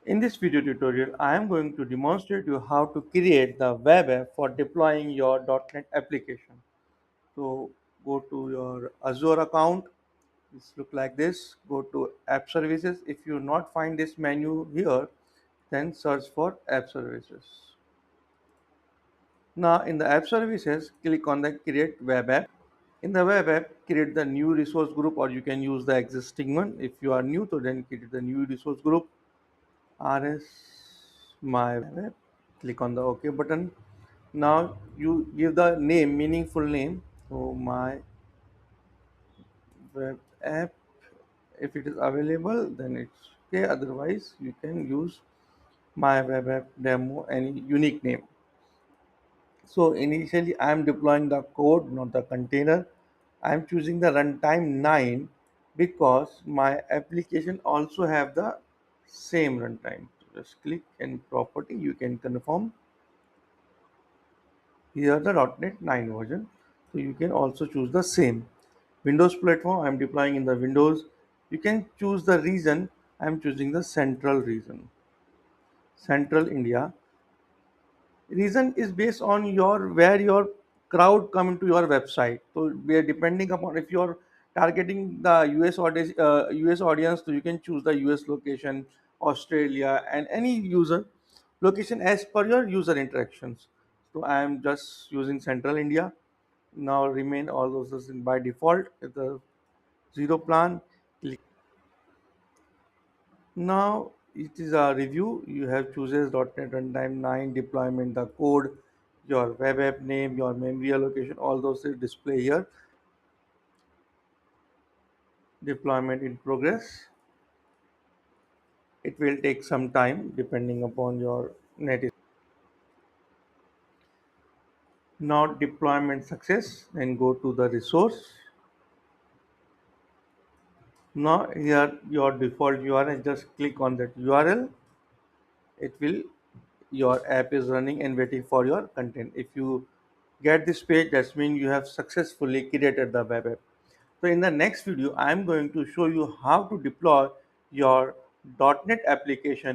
In this video tutorial, I am going to demonstrate you how to create the web app for deploying your .NET application. So go to your Azure account. This look like this. Go to App Services. If you not find this menu here, then search for App Services. Now in the App Services, click on the Create Web App. In the web app, create the new resource group, or you can use the existing one. If you are new to, then create the new resource group. RS my web app. Click on the OK button. Now you give the name, meaningful name. So my web app. If it is available, then it's okay. Otherwise, you can use my web app demo, any unique name. So initially, I am deploying the code, not the container. I am choosing the runtime 9 because my application also have the same runtime. So just click in property. You can confirm here the .NET 9 version. So you can also choose the same. Windows platform, I am deploying in the Windows. You can choose the region. I am choosing the central region, Central India. Reason is based on your where your crowd come into your website. So we are depending upon if you're targeting the US audience, so you can choose the US location, Australia, and any user location as per your user interactions. So I am just using Central India. Now remain all those things by default. It's the zero plan. Click. Now it is a review. You have chooses .NET Runtime 9 deployment, the code, your web app name, your memory allocation, all those is display here. Deployment in progress. It will take some time depending upon your net. Now deployment success. Then go to the resource. Now here your default URL. Just click on that URL. It will your app is running and waiting for your content. If you get this page, that means you have successfully created the web app. So in the next video, I am going to show you how to deploy your .NET application